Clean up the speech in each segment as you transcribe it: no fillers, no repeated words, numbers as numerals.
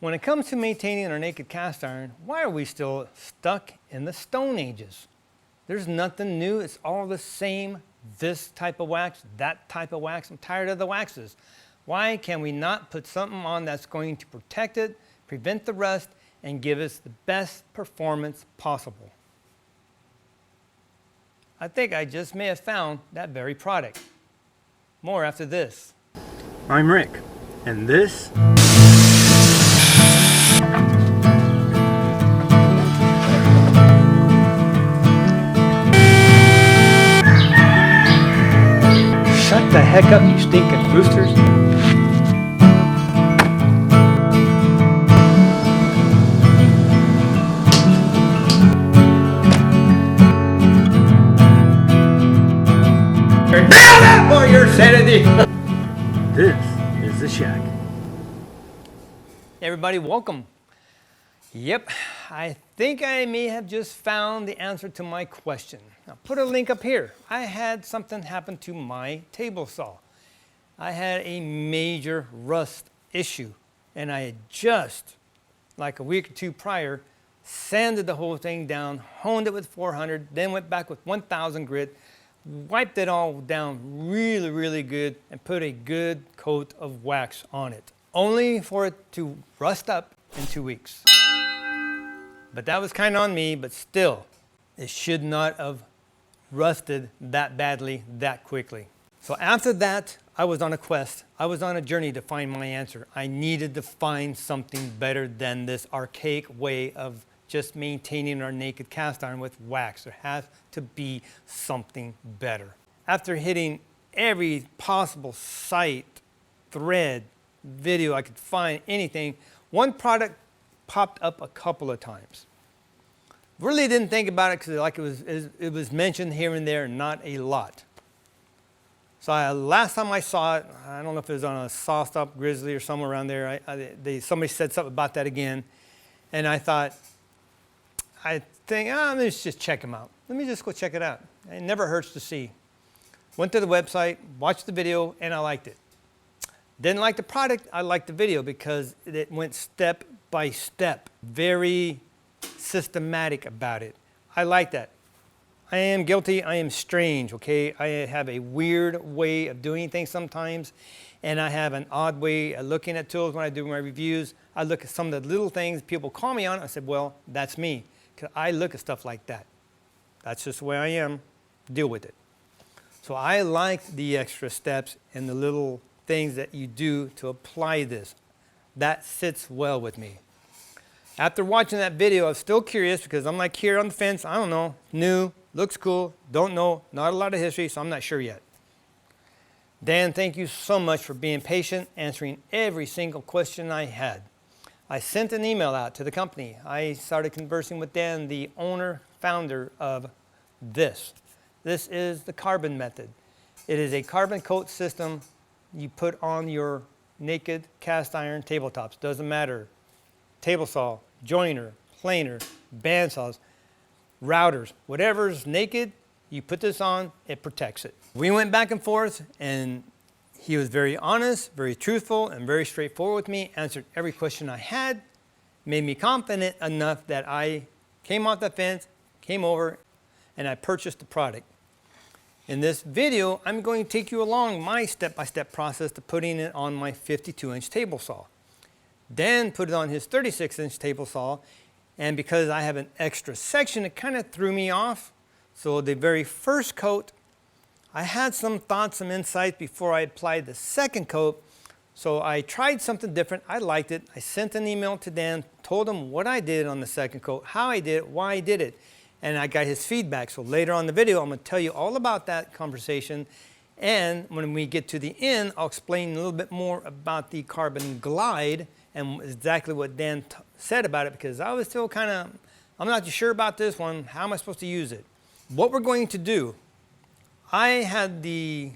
When it comes to maintaining our naked cast iron, why are we still stuck in the Stone Ages? There's nothing new. It's all the same. This type of wax, that type of wax. I'm tired of the waxes. Why can we not put something on that's going to protect it, prevent the rust, and give us the best performance possible? I think I just may have found that very product. More after this. I'm Rick, and this Shut the heck up, you stinking roosters. Down for your sanity. This is the shack. Hey everybody, welcome. Yep, I think I may have just found the answer to my question. I'll put a link up here. I had something happen to my table saw. I had a major rust issue, and I had just, like a week or two prior, sanded the whole thing down, honed it with 400, then went back with 1000 grit, wiped it all down really good, and put a good coat of wax on it, only for it to rust up in 2 weeks. But that was kind of on me, but still, it should not have rusted that badly that quickly. So after that, I was on a quest. I was on a journey to find my answer. I needed to find something better than this archaic way of just maintaining our naked cast iron with wax. There has to be something better. After hitting every possible site, thread, video I could find, anything, one product popped up a couple of times. Really didn't think about it because it was mentioned here and there, not a lot. So last time I saw it, I don't know if it was on a Sawstop Grizzly or somewhere around there, somebody said something about that again, and I think, let's just check them out. Let me just go check it out. It never hurts to see. Went to the website, watched the video, and I liked it. Didn't like the product, I liked the video because it went step by step, very systematic about it. I like that. I am guilty, I am strange, okay? I have a weird way of doing things sometimes, and I have an odd way of looking at tools when I do my reviews. I look at some of the little things people call me on, I said, well, that's me, because I look at stuff like that. That's just the way I am, deal with it. So I like the extra steps and the little things that you do to apply this. That sits well with me. After watching that video, I was still curious because I'm like here on the fence. I don't know, new, looks cool, don't know, not a lot of history, so I'm not sure yet. Dan, thank you so much for being patient, answering every single question I had. I sent an email out to the company. I started conversing with Dan, the owner, founder of this. This is the carbon method. It is a carbon coat system you put on your naked cast iron tabletops. Doesn't matter. Table saw, joiner, planer, bandsaws, routers, whatever's naked, you put this on, it protects it. We went back and forth, and he was very honest, very truthful, and very straightforward with me, answered every question I had, made me confident enough that I came off the fence, came over, and I purchased the product. In this video, I'm going to take you along my step-by-step process to putting it on my 52-inch table saw. Dan put it on his 36-inch table saw, and because I have an extra section, it kind of threw me off. So the very first coat, I had some thoughts, some insights before I applied the second coat. So I tried something different. I liked it. I sent an email to Dan, told him what I did on the second coat, how I did it, why I did it, and I got his feedback. So later on in the video, I'm going to tell you all about that conversation. And when we get to the end, I'll explain a little bit more about the Carbon Glide and exactly what Dan said about it, because I was still I'm not too sure about this one. How am I supposed to use it? What we're going to do, I had the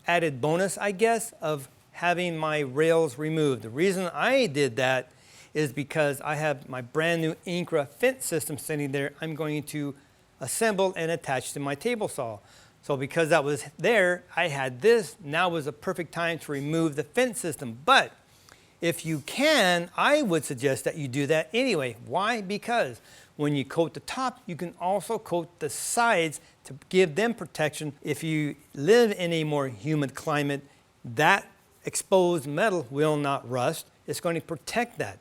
added bonus, I guess, of having my rails removed. The reason I did that is because I have my brand new Incra fence system sitting there. I'm going to assemble and attach to my table saw. So because that was there, I had this. Now was a perfect time to remove the fence system. But If you can, I would suggest that you do that anyway. Why? Because when you coat the top, you can also coat the sides to give them protection. If you live in a more humid climate, that exposed metal will not rust. It's going to protect that.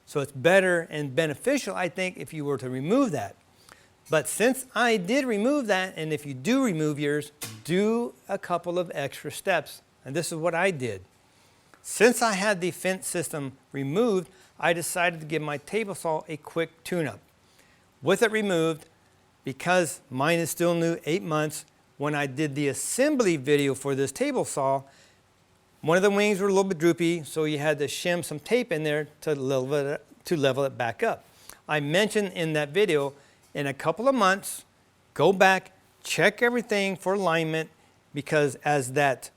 So it's better and beneficial, I think, if you were to remove that. But since I did remove that, and if you do remove yours, do a couple of extra steps. And this is what I did. Since I had the fence system removed, I decided to give my table saw a quick tune-up. With it removed, because mine is still new, 8 months, when I did the assembly video for this table saw, one of the wings were a little bit droopy, so you had to shim some tape in there to level it back up. I mentioned in that video, in a couple of months, go back, check everything for alignment, because as that,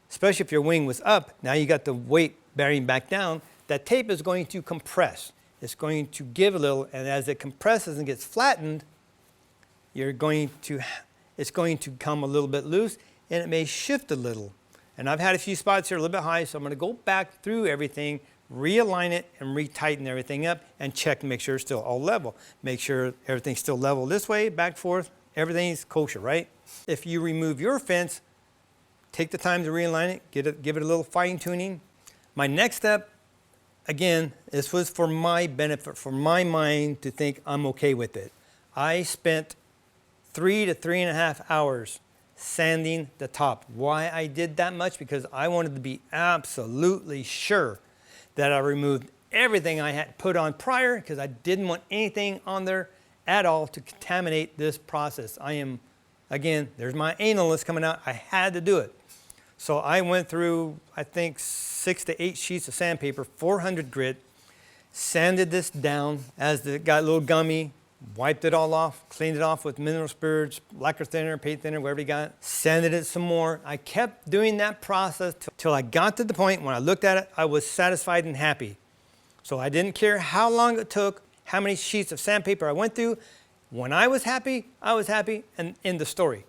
especially if your wing was up, now you got the weight bearing back down, that tape is going to compress. It's going to give a little, and as it compresses and gets flattened, it's going to come a little bit loose, and it may shift a little. And I've had a few spots here a little bit high, so I'm going to go back through everything, realign it, and retighten everything up, and check to make sure it's still all level. Make sure everything's still level this way, back, forth, everything's kosher, right? If you remove your fence, take the time to realign it, give it a little fine tuning. My next step, again, this was for my benefit, for my mind to think I'm okay with it. I spent 3 to 3.5 hours sanding the top. Why I did that much? Because I wanted to be absolutely sure that I removed everything I had put on prior, because I didn't want anything on there at all to contaminate this process. Again, there's my analyst coming out. I had to do it. So I went through, I think, 6 to 8 sheets of sandpaper, 400 grit, sanded this down as it got a little gummy, wiped it all off, cleaned it off with mineral spirits, lacquer thinner, paint thinner, whatever you got, sanded it some more. I kept doing that process till I got to the point when I looked at it, I was satisfied and happy. So I didn't care how long it took, how many sheets of sandpaper I went through. When I was happy, and end the story.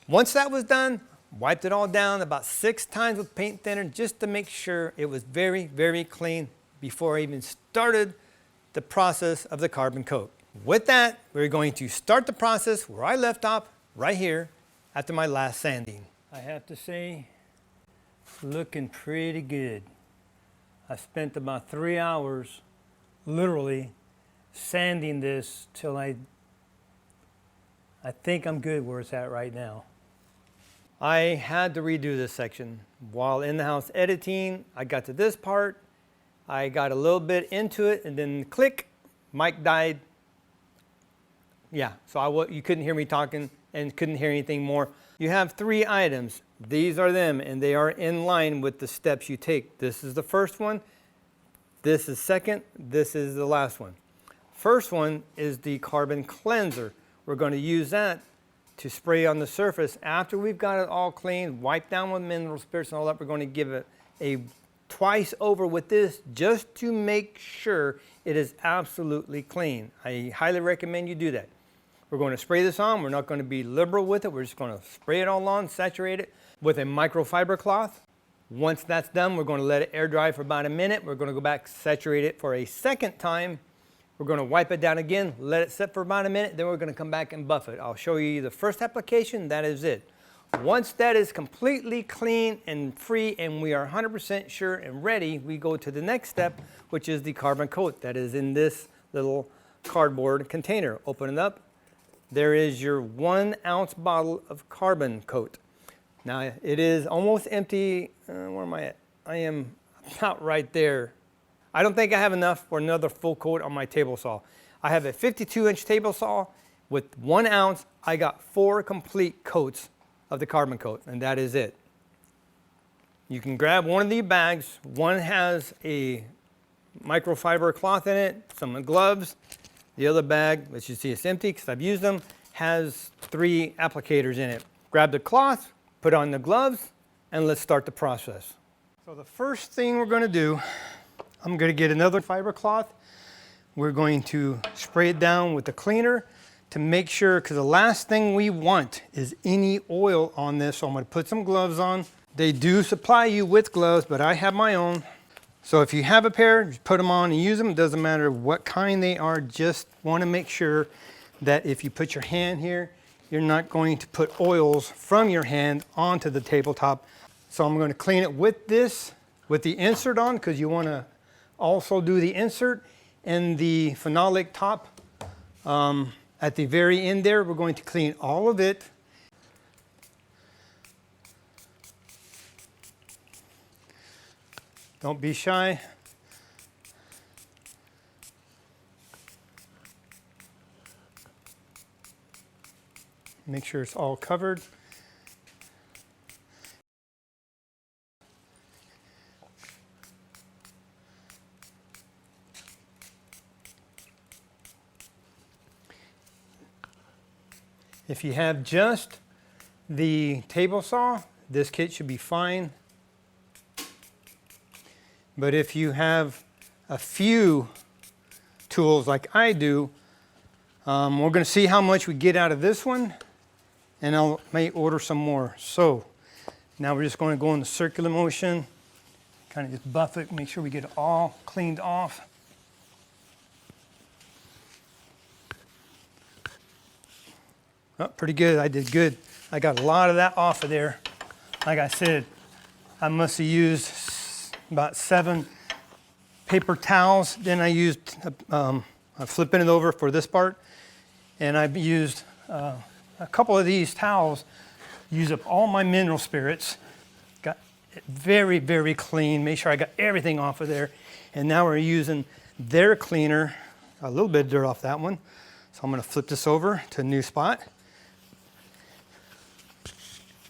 Once that was done, wiped it all down about 6 times with paint thinner just to make sure it was very, very clean before I even started the process of the carbon coat. With that, we're going to start the process where I left off, right here, after my last sanding. I have to say, it's looking pretty good. I spent about 3 hours, literally, sanding this till I think I'm good where it's at right now. I had to redo this section. While in the house editing, I got to this part, I got a little bit into it, and then click, mic died. Yeah, so you couldn't hear me talking and couldn't hear anything more. You have 3 items. These are them, and they are in line with the steps you take. This is the first one. This is second. This is the last one. First one is the carbon cleanser. We're going to use that to spray on the surface. After we've got it all cleaned, wiped down with mineral spirits and all that, we're going to give it a twice over with this just to make sure it is absolutely clean. I highly recommend you do that. We're going to spray this on. We're not going to be liberal with it. We're just going to spray it all on, saturate it with a microfiber cloth. Once that's done, we're going to let it air dry for about a minute. We're going to go back, saturate it for a second time. We're going to wipe it down again, let it sit for about a minute, then we're going to come back and buff it. I'll show you the first application, that is it. Once that is completely clean and free and we are 100% sure and ready, we go to the next step, which is the carbon coat that is in this little cardboard container. Open it up. There is your 1 ounce bottle of carbon coat. Now it is almost empty. Where am I at? I am about right there. I don't think I have enough for another full coat on my table saw. I have a 52-inch table saw. With 1 ounce, I got 4 complete coats of the carbon coat, and that is it. You can grab one of these bags. One has a microfiber cloth in it, some gloves. The other bag, as you see, it's empty because I've used them, has 3 applicators in it. Grab the cloth, put on the gloves, and let's start the process. So the first thing we're going to do, I'm going to get another fiber cloth. We're going to spray it down with the cleaner to make sure, because the last thing we want is any oil on this. So I'm going to put some gloves on. They do supply you with gloves, but I have my own. So if you have a pair, just put them on and use them. It doesn't matter what kind they are. Just want to make sure that if you put your hand here, you're not going to put oils from your hand onto the tabletop. So I'm going to clean it with this, with the insert on, because you want to also do the insert and the phenolic top. At the very end there, we're going to clean all of it. Don't be shy. Make sure it's all covered. If you have just the table saw, this kit should be fine. But if you have a few tools like I do, we're going to see how much we get out of this one, and I may order some more. So now we're just going to go in the circular motion, kind of just buff it, make sure we get it all cleaned off. Oh, pretty good. I did good. I got a lot of that off of there. Like I said, I must have used about 7 paper towels. Then I used, I'm flipping it over for this part, and I've used a couple of these towels, use up all my mineral spirits, got it very, very clean, make sure I got everything off of there. And now we're using their cleaner, a little bit of dirt off that one. So I'm gonna flip this over to a new spot.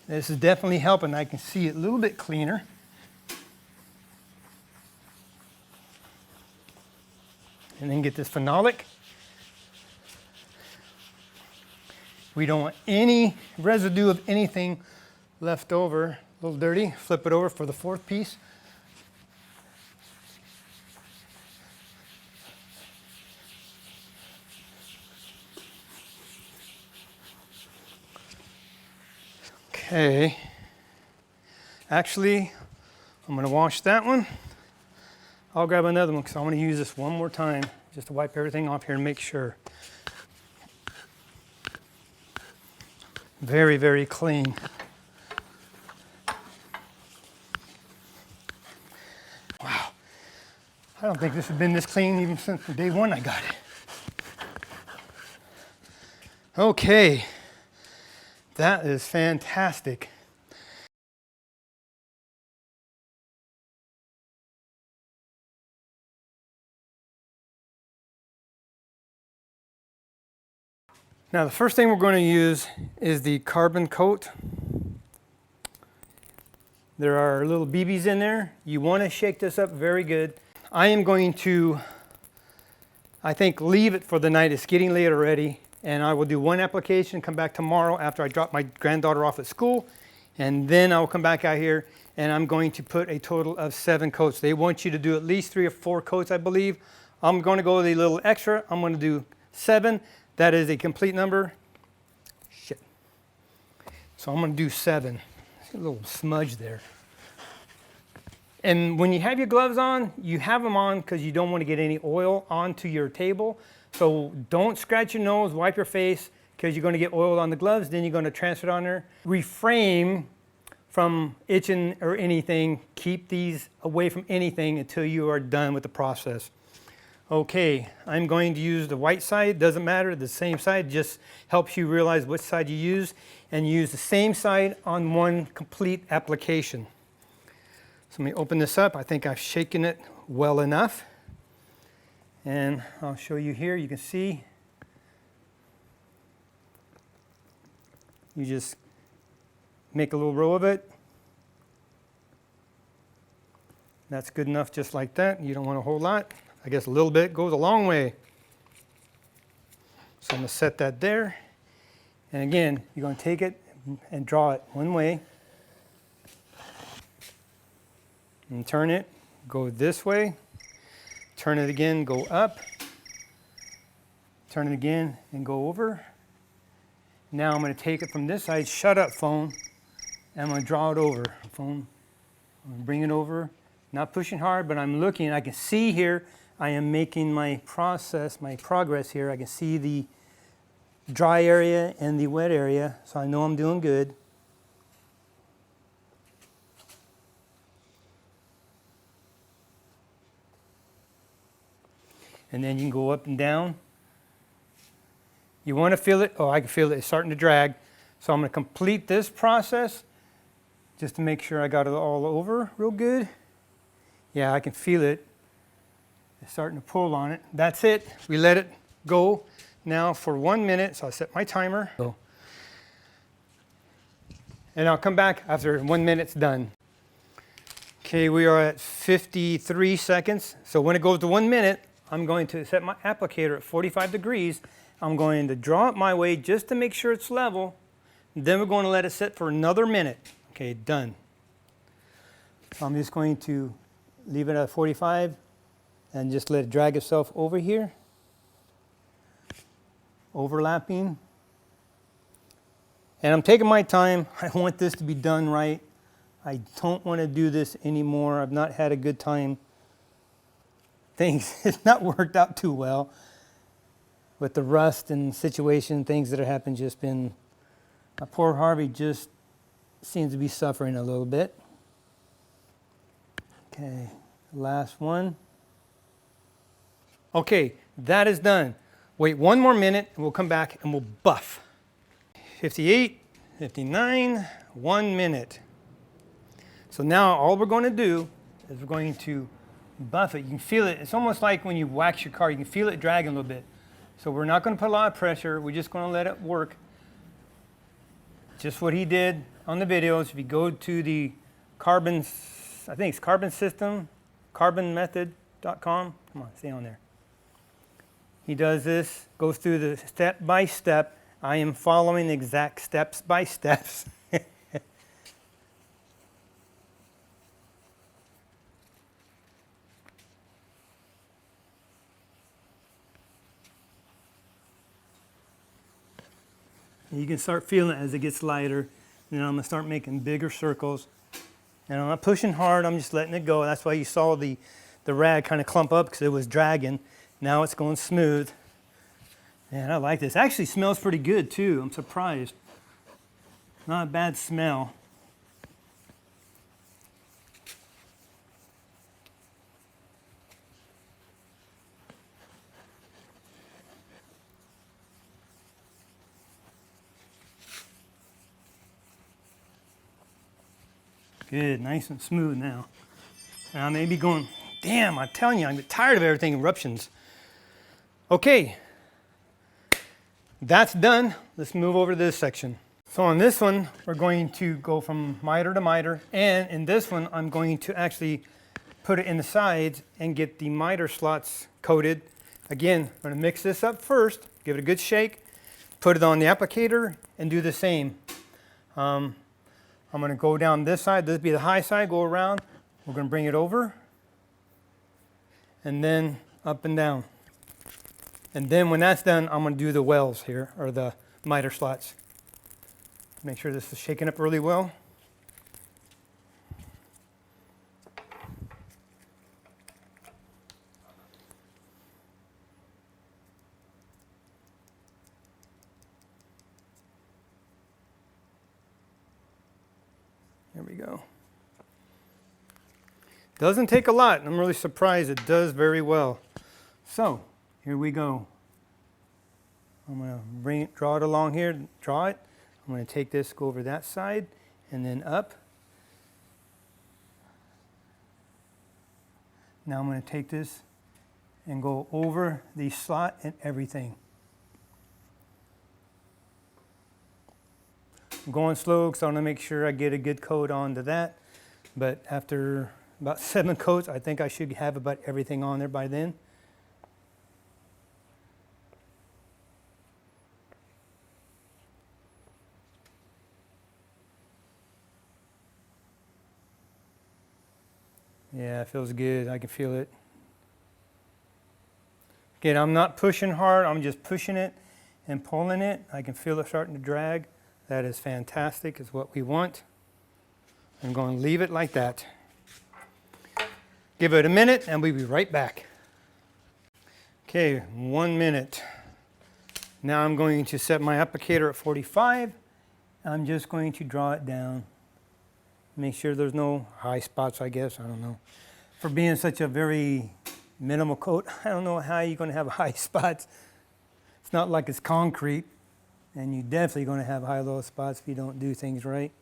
This is definitely helping. I can see it a little bit cleaner. And then get this phenolic. We don't want any residue of anything left over. A little dirty. Flip it over for the 4th piece. Okay. Actually, I'm going to wash that one. I'll grab another one because I'm going to use this one more time just to wipe everything off here and make sure. Very, very clean. Wow. I don't think this has been this clean even since the day one I got it. Okay. That is fantastic. Now the first thing we're going to use is the carbon coat. There are little BBs in there. You want to shake this up very good. I am going to, I think, leave it for the night. It's getting late already. And I will do one application, come back tomorrow after I drop my granddaughter off at school. And then I'll come back out here and I'm going to put a total of 7 coats. They want you to do at least 3 or 4 coats, I believe. I'm going to go with a little extra. I'm going to do 7. That is a complete number. Shit. So I'm going to do 7. See a little smudge there. And when you have your gloves on, you have them on because you don't want to get any oil onto your table. So don't scratch your nose, wipe your face, because you're going to get oil on the gloves, then you're going to transfer it on there. Refrain from itching or anything. Keep these away from anything until you are done with the process. Okay, I'm going to use the white side. Doesn't matter, the same side just helps you realize which side you use, and use the same side on one complete application. So let me open this up. I think I've shaken it well enough. And I'll show you here. You can see you just make a little row of it. That's good enough just like that. You don't want a whole lot. I guess a little bit goes a long way. So I'm going to set that there. And again, you're going to take it and draw it one way. And turn it, go this way. Turn it again, go up. Turn it again and go over. Now I'm going to take it from this side, shut up phone, and I'm going to draw it over. Phone, I'm going to bring it over, Not pushing hard, but I'm looking. I can see here, I am making my progress here. I can see the dry area and the wet area, so I know I'm doing good. And then you can go up and down. You want to feel it. Oh, I can feel it. It's starting to drag. So I'm going to complete this process just to make sure I got it all over real good. Yeah, I can feel it. It's starting to pull on it. That's it. We let it go now for 1 minute. So I'll set my timer. And I'll come back after 1 minute's done. Okay, we are at 53 seconds. So when it goes to 1 minute, I'm going to set my applicator at 45 degrees. I'm going to draw it my way just to make sure it's level. Then we're going to let it sit for another minute. Okay, done. So I'm just going to leave it at 45 and just let it drag itself over here. Overlapping. And I'm taking my time. I want this to be done right. I don't want to do this anymore. I've not had a good time. It's not worked out too well with the rust and situation, things that have happened. Just been, poor Harvey just seems to be suffering a little bit. Okay, last one. Okay, that is done. Wait 1 more minute and we'll come back and we'll buff. 58, 59, 1 minute. So now all we're going to do is we're going to buff it. You can feel it. It's almost like when you wax your car. You can feel it dragging a little bit. So we're not going to put a lot of pressure. We're just going to let it work. Just what he did on the videos. If you go to the carbon, I think it's carbon system, carbonmethod.com. Come on, stay on there. He does this, goes through the step by step. I am following the exact steps by steps. You can start feeling it as it gets lighter. And then I'm going to start making bigger circles. And I'm not pushing hard, I'm just letting it go. That's why you saw the rag kind of clump up because it was dragging. Now it's going smooth. Man, I like this. Actually smells pretty good too. I'm surprised. Not a bad smell. Good, nice and smooth now. And I may be going, damn, I'm telling you, I'm tired of everything eruptions. Okay, that's done. Let's move over to this section. So on this one, we're going to go from miter to miter. And in this one, I'm going to actually put it in the sides and get the miter slots coated. Again, I'm going to mix this up first, give it a good shake, put it on the applicator, and do the same. I'm going to go down this side. This will be the high side. Go around. We're going to bring it over. And then up and down. And then when that's done, I'm going to do the wells here, or the miter slots. Make sure this is shaken up really well. There we go. Doesn't take a lot. I'm really surprised it does very well. So here we go. I'm going to draw it along here, draw it. I'm going to take this, go over that side, and then up. Now I'm going to take this and go over the slot and everything. I'm going slow because I want to make sure I get a good coat onto that. But after about 7 coats, I think I should have about everything on there by then. Yeah, it feels good. I can feel it. Again, I'm not pushing hard. I'm just pushing it and pulling it. I can feel it starting to drag. That is fantastic. It's what we want. I'm going to leave it like that. Give it a minute and we'll be right back. Okay, 1 minute. Now I'm going to set my applicator at 45. I'm just going to draw it down. Make sure there's no high spots, I guess. I don't know. For being such a very minimal coat, I don't know how you're going to have high spots. It's not like it's concrete. And you're definitely going to have high low spots if you don't do things right.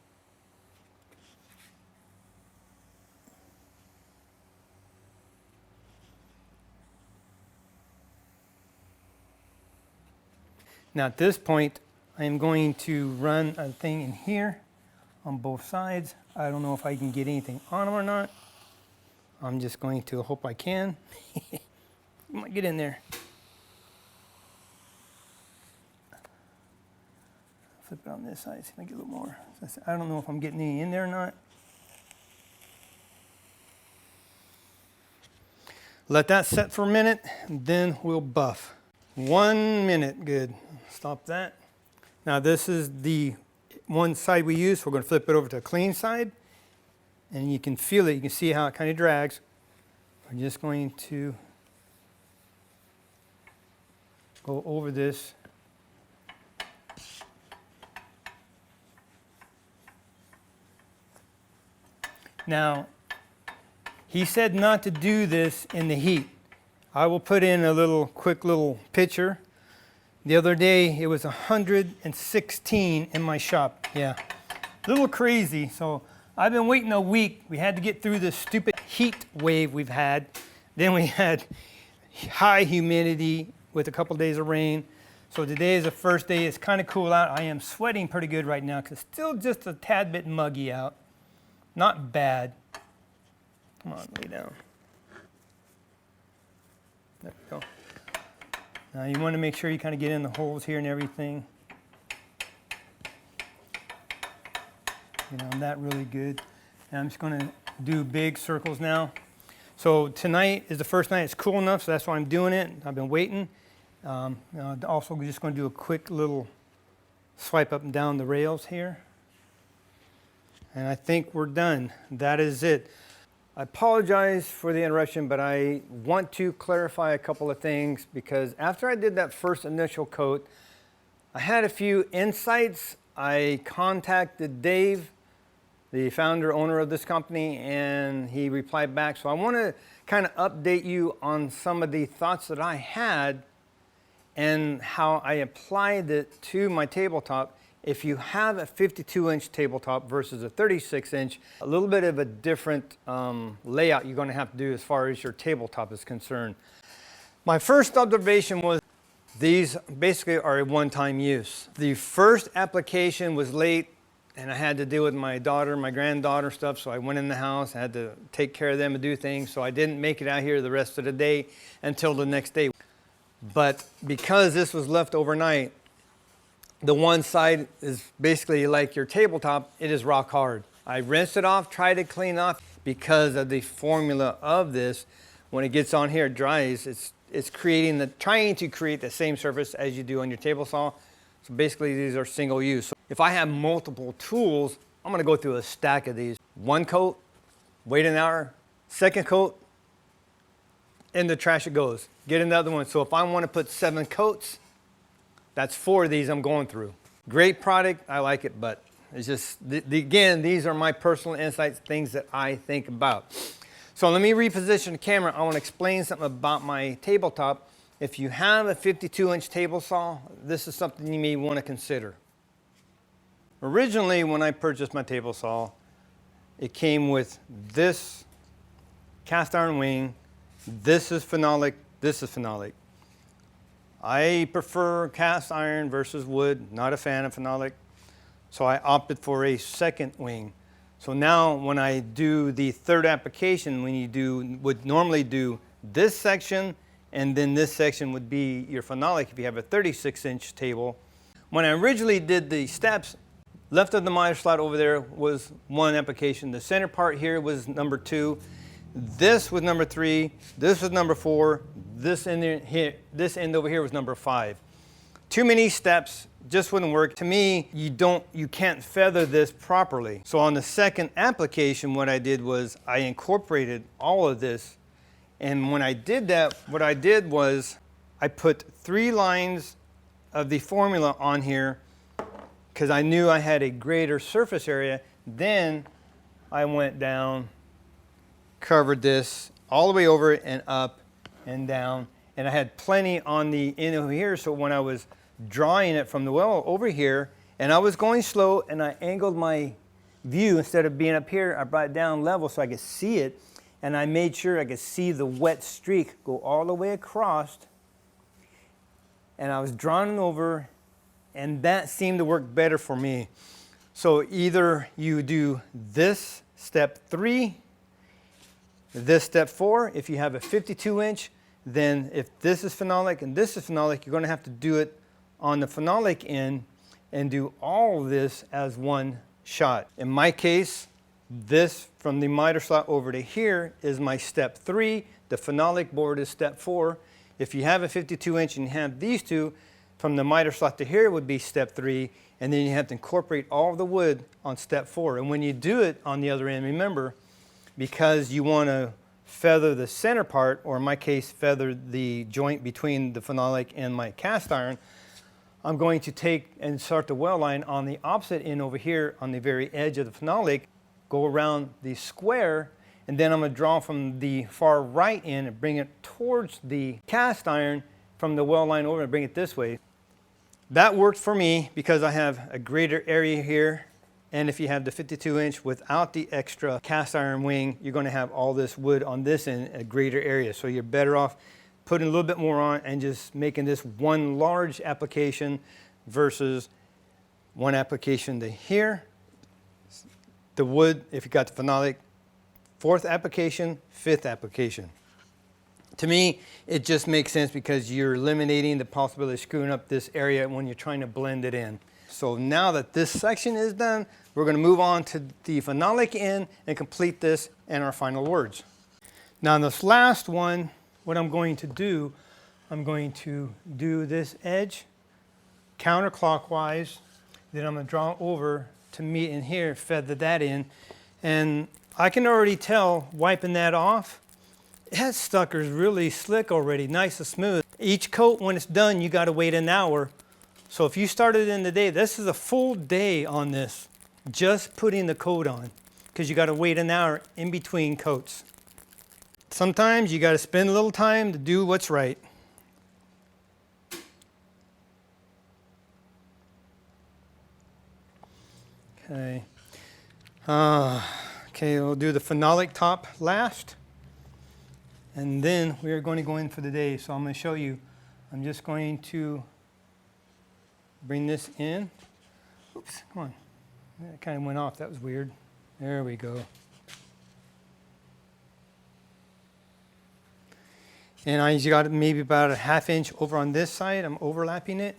Now at this point, I am going to run a thing in here on both sides. I don't know if I can get anything on them or not. I'm just going to hope I can. Come on, get in there. Flip it on this side, see if I get a little more. I don't know if I'm getting any in there or not. Let that set for a minute, and then we'll buff. 1 minute, good. Stop that. Now this is the one side we use. We're going to flip it over to a clean side. And you can feel it. You can see how it kind of drags. We're just going to go over this. Now, he said not to do this in the heat. I will put in a quick little picture. The other day, it was 116 in my shop. Yeah, a little crazy. So I've been waiting a week. We had to get through this stupid heat wave we've had. Then we had high humidity with a couple days of rain. So today is the first day. It's kind of cool out. I am sweating pretty good right now because it's still just a tad bit muggy out. Not bad. Come on, lay down. There we go. Now you want to make sure you kind of get in the holes here and everything. That really good. And I'm just going to do big circles now. So tonight is the first night it's cool enough, so that's why I'm doing it. I've been waiting. Also, we're just going to do a quick little swipe up and down the rails here. And I think we're done. That is it. I apologize for the interruption, but I want to clarify a couple of things because after I did that first initial coat, I had a few insights. I contacted Dave, the founder, owner of this company, and he replied back. So I want to kind of update you on some of the thoughts that I had and how I applied it to my tabletop. If you have a 52-inch tabletop versus a 36-inch, a little bit of a different layout you're going to have to do as far as your tabletop is concerned. My first observation was these basically are a one-time use. The first application was late, and I had to deal with my daughter, my granddaughter stuff, so I went in the house. I had to take care of them and do things, so I didn't make it out here the rest of the day until the next day. But because this was left overnight, the one side is basically like your tabletop. It is rock hard. I rinsed it off, tried to clean off because of the formula of this. When it gets on here, it dries. It's trying to create the same surface as you do on your table saw. So basically, these are single use. So if I have multiple tools, I'm going to go through a stack of these. One coat, wait an hour. Second coat, in the trash it goes. Get another one. So if I want to put 7 coats, that's 4 of these I'm going through. Great product, I like it, but it's just, again, these are my personal insights, things that I think about. So let me reposition the camera. I want to explain something about my tabletop. If you have a 52-inch table saw, this is something you may want to consider. Originally, when I purchased my table saw, it came with this cast iron wing. This is phenolic, this is phenolic. I prefer cast iron versus wood, not a fan of phenolic. So I opted for a second wing. So now when I do the third application, would normally do this section, and then this section would be your phenolic if you have a 36-inch table. When I originally did the steps, left of the miter slot over there was 1 application. The center part here was number 2. This was number 3, this was number 4, this end over here was number 5. Too many steps, just wouldn't work. To me, you can't feather this properly. So on the second application, what I did was I incorporated all of this. And when I did that, what I did was I put 3 lines of the formula on here because I knew I had a greater surface area. Then I went down, covered this all the way over and up and down. And I had plenty on the end over here. So when I was drawing it from the well over here, and I was going slow, and I angled my view. Instead of being up here, I brought it down level so I could see it. And I made sure I could see the wet streak go all the way across. And I was drawing it over, and that seemed to work better for me. So either you do this step 3, this step 4. If you have a 52-inch, then if this is phenolic and this is phenolic, you're going to have to do it on the phenolic end and do all of this as one shot. In my case, this from the miter slot over to here is my step 3. The phenolic board is step 4. If you have a 52-inch and you have these two, from the miter slot to here would be step 3, and then you have to incorporate all of the wood on step 4. And when you do it on the other end, remember, because you want to feather the center part, or in my case, feather the joint between the phenolic and my cast iron, I'm going to take and start the well line on the opposite end over here on the very edge of the phenolic, go around the square, and then I'm going to draw from the far right end and bring it towards the cast iron from the well line over and bring it this way. That worked for me because I have a greater area here, and if you have the 52-inch without the extra cast iron wing, you're going to have all this wood on this end, a greater area. So you're better off putting a little bit more on and just making this one large application versus one application to here. The wood, if you got the phenolic, 4th application, 5th application. To me, it just makes sense because you're eliminating the possibility of screwing up this area when you're trying to blend it in. So now that this section is done, we're going to move on to the phenolic end and complete this and our final words. Now in this last one, what I'm going to do, I'm going to do this edge counterclockwise, then I'm going to draw over to meet in here, feather that in, and I can already tell, wiping that off, that sucker's really slick already, nice and smooth. Each coat, when it's done, you got to wait an hour. So if you started in the day, this is a full day on this, just putting the coat on, because you got to wait an hour in between coats. Sometimes you got to spend a little time to do what's right. Okay. Okay, we'll do the phenolic top last. And then we are going to go in for the day. So I'm going to show you. I'm just going to bring this in. Oops, come on. That kind of went off. That was weird. There we go. And I got maybe about a 1/2 inch over on this side. I'm overlapping it.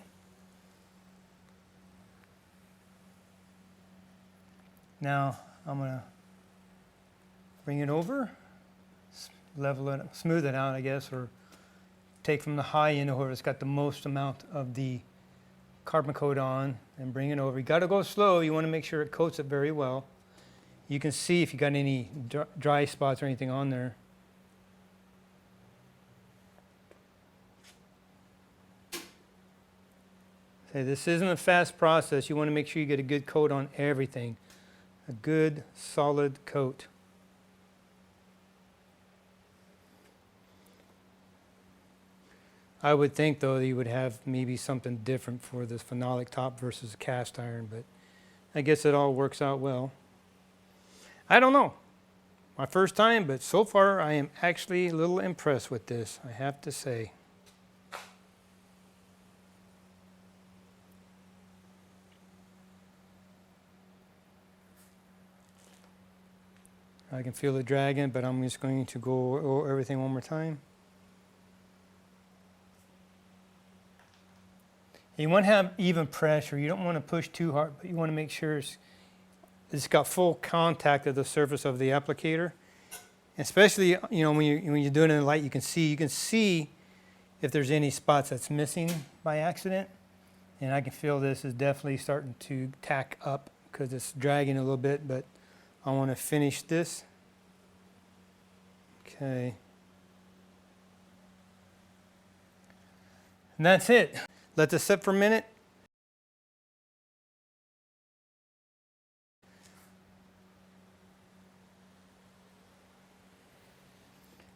Now I'm going to bring it over, level it, smooth it out, I guess, or take from the high end where it's got the most amount of the carbon coat on and bring it over. You got to go slow. You want to make sure it coats it very well. You can see if you got any dry spots or anything on there. Okay, this isn't a fast process. You want to make sure you get a good coat on everything. A good, solid coat. I would think, though, that you would have maybe something different for this phenolic top versus cast iron, but I guess it all works out well. I don't know. My first time, but so far I am actually a little impressed with this, I have to say. I can feel it dragging, but I'm just going to go over everything one more time. You want to have even pressure. You don't want to push too hard, but you want to make sure it's got full contact of the surface of the applicator. Especially, you know, when you're doing it in the light, you can see if there's any spots that's missing by accident. And I can feel this is definitely starting to tack up because it's dragging a little bit, but I want to finish this. Okay. And that's it. Let this sit for a minute.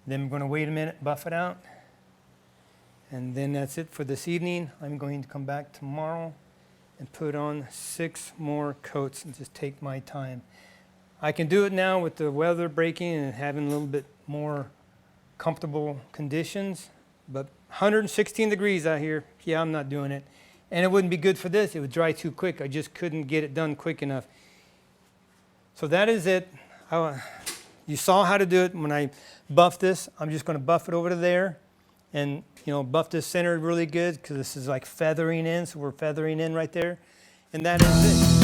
Then I'm going to wait a minute, buff it out. And then that's it for this evening. I'm going to come back tomorrow and put on 6 more coats and just take my time. I can do it now with the weather breaking and having a little bit more comfortable conditions, but 116 degrees out here, yeah, I'm not doing it. And it wouldn't be good for this. It would dry too quick. I just couldn't get it done quick enough. So that is it. You saw how to do it when I buffed this. I'm just going to buff it over to there and, buff this center really good because this is like feathering in. So we're feathering in right there. And that is it.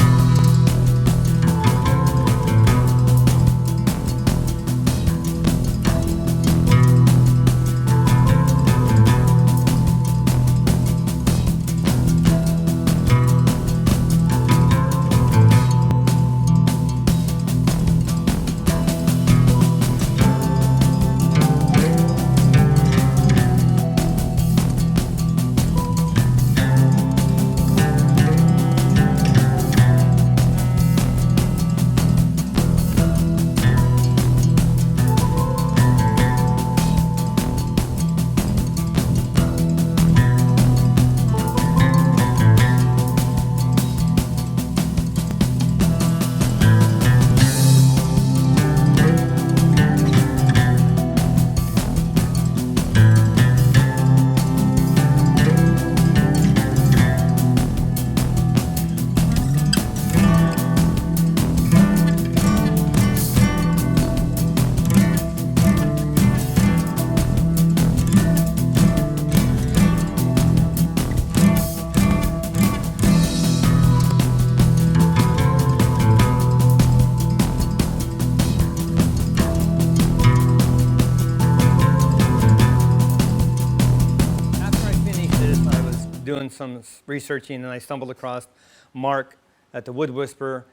Doing some researching and I stumbled across Mark at the Wood Whisperer.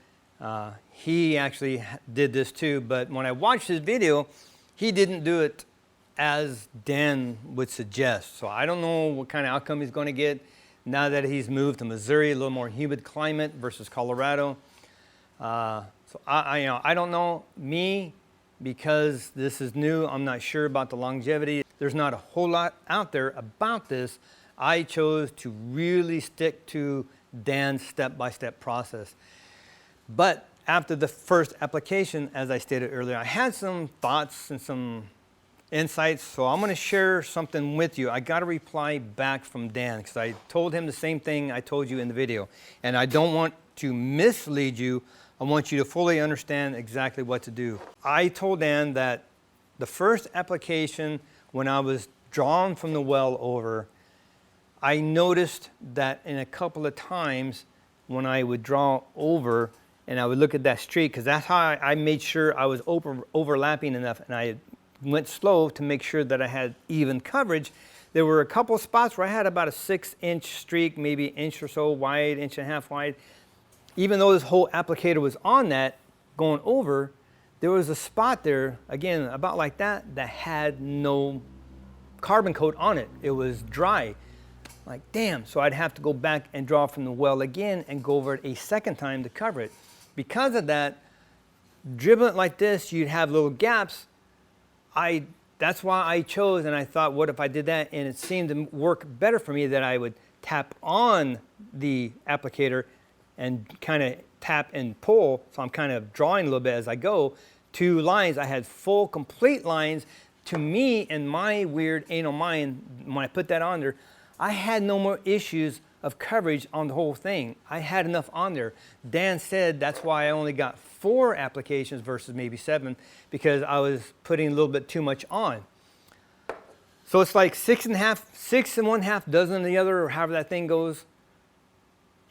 He actually did this too, but when I watched his video, he didn't do it as Dan would suggest. So I don't know what kind of outcome he's going to get now that he's moved to Missouri, a little more humid climate versus Colorado. So I don't know. Me, because this is new, I'm not sure about the longevity. There's not a whole lot out there about this. I chose to really stick to Dan's step-by-step process. But after the first application, as I stated earlier, I had some thoughts and some insights, so I'm going to share something with you. I got a reply back from Dan because I told him the same thing I told you in the video. And I don't want to mislead you. I want you to fully understand exactly what to do. I told Dan that the first application, when I was drawn from the well over, I noticed that in a couple of times when I would draw over and I would look at that streak, because that's how I made sure I was overlapping enough, and I went slow to make sure that I had even coverage. There were a couple of spots where I had about a 6-inch streak, maybe an inch or so wide, 1.5 inches wide. Even though this whole applicator was on that, going over, there was a spot there, again, about like that, that had no carbon coat on it. It was dry. Like, damn, so I'd have to go back and draw from the well again and go over it a second time to cover it. Because of that, dribbling it like this, you'd have little gaps. That's why I chose, and I thought, what if I did that? And it seemed to work better for me that I would tap on the applicator and kind of tap and pull. So I'm kind of drawing a little bit as I go. 2 lines, I had full, complete lines. To me, in my weird anal mind, when I put that on there, I had no more issues of coverage on the whole thing. I had enough on there. Dan said that's why I only got 4 applications versus maybe 7, because I was putting a little bit too much on. So it's like 6 1/2 dozen the other, or however that thing goes.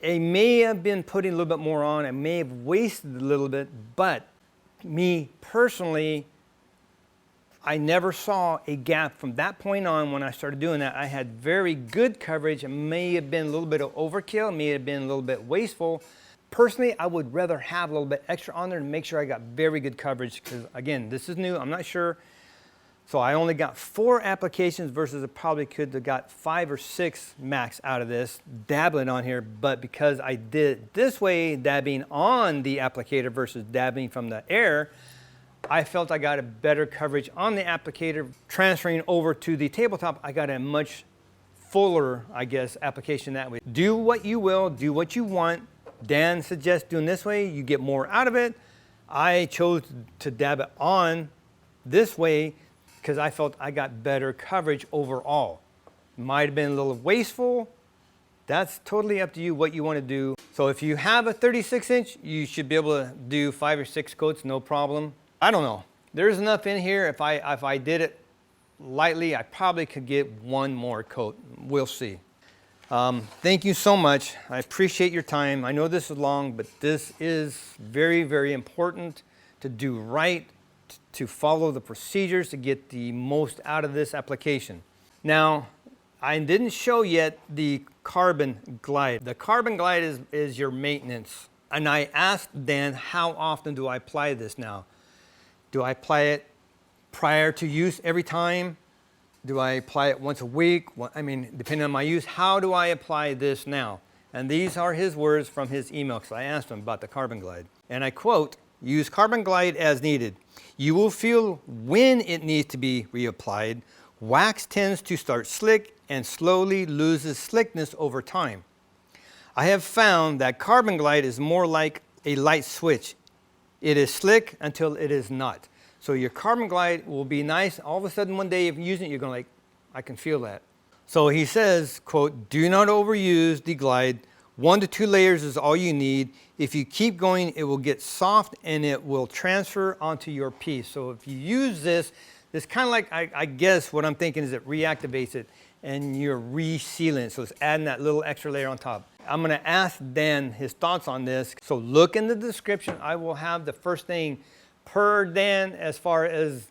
I may have been putting a little bit more on. I may have wasted a little bit, but me personally, I never saw a gap from that point on. When I started doing that, I had very good coverage. It may have been a little bit of overkill, may have been a little bit wasteful. Personally, I would rather have a little bit extra on there to make sure I got very good coverage, because again, this is new, I'm not sure. So I only got 4 applications versus I probably could have got 5 or 6 max out of this, dabbling on here. But because I did it this way, dabbing on the applicator versus dabbing from the air, I felt I got a better coverage on the applicator. Transferring over to the tabletop, I got a much fuller, I guess, application that way. Do what you will, do what you want. Dan suggests doing this way, you get more out of it. I chose to dab it on this way because I felt I got better coverage overall. Might have been a little wasteful. That's totally up to you what you want to do. So if you have a 36-inch, you should be able to do 5 or 6 coats, no problem. I don't know. There's enough in here. If I did it lightly, I probably could get 1 more coat. We'll see. Thank you so much. I appreciate your time. I know this is long, but this is very, very important to do right, to follow the procedures to get the most out of this application. Now, I didn't show yet the carbon glide. The carbon glide is your maintenance. And I asked Dan, how often do I apply this now? Do I apply it prior to use every time? Do I apply it once a week? I mean, depending on my use, how do I apply this now? And these are his words from his email, because I asked him about the carbon glide. And I quote, use carbon glide as needed. You will feel when it needs to be reapplied. Wax tends to start slick and slowly loses slickness over time. I have found that carbon glide is more like a light switch. It is slick until it is not. So your carbon glide will be nice. All of a sudden one day if you're using it, you're going like, I can feel that. So he says, quote, do not overuse the glide. 1 to 2 layers is all you need. If you keep going, it will get soft and it will transfer onto your piece. So if you use this, it's kind of like, I guess what I'm thinking is it reactivates it and you're resealing it. So it's adding that little extra layer on top. I'm going to ask Dan his thoughts on this. So look in the description. I will have the first thing per Dan as far as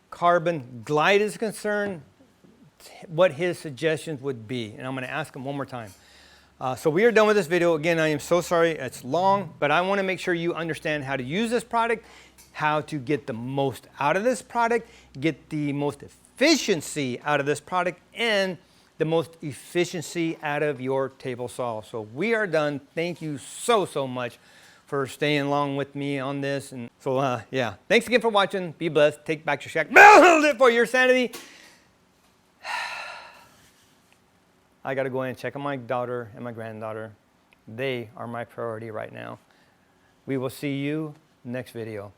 carbon glide is concerned, what his suggestions would be. And I'm going to ask him one more time. So we are done with this video. Again, I am so sorry it's long, but I want to make sure you understand how to use this product, how to get the most out of this product, get the most efficiency out of this product, and the most efficiency out of your table saw. So we are done. Thank you so, so much for staying along with me on this. And so, yeah, thanks again for watching. Be blessed. Take back your shack. Build it for your sanity. I got to go in and check on my daughter and my granddaughter. They are my priority right now. We will see you next video.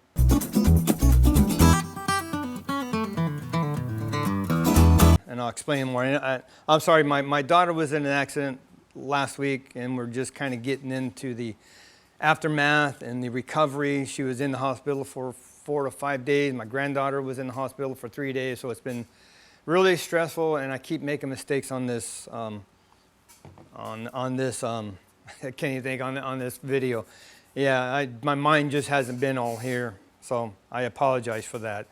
And I'll explain more. I'm sorry, my daughter was in an accident last week, and we're just kind of getting into the aftermath and the recovery. She was in the hospital for 4 to 5 days. My granddaughter was in the hospital for 3 days, so it's been really stressful, and I keep making mistakes on this, I can't even think on this video. Yeah, my mind just hasn't been all here, so I apologize for that.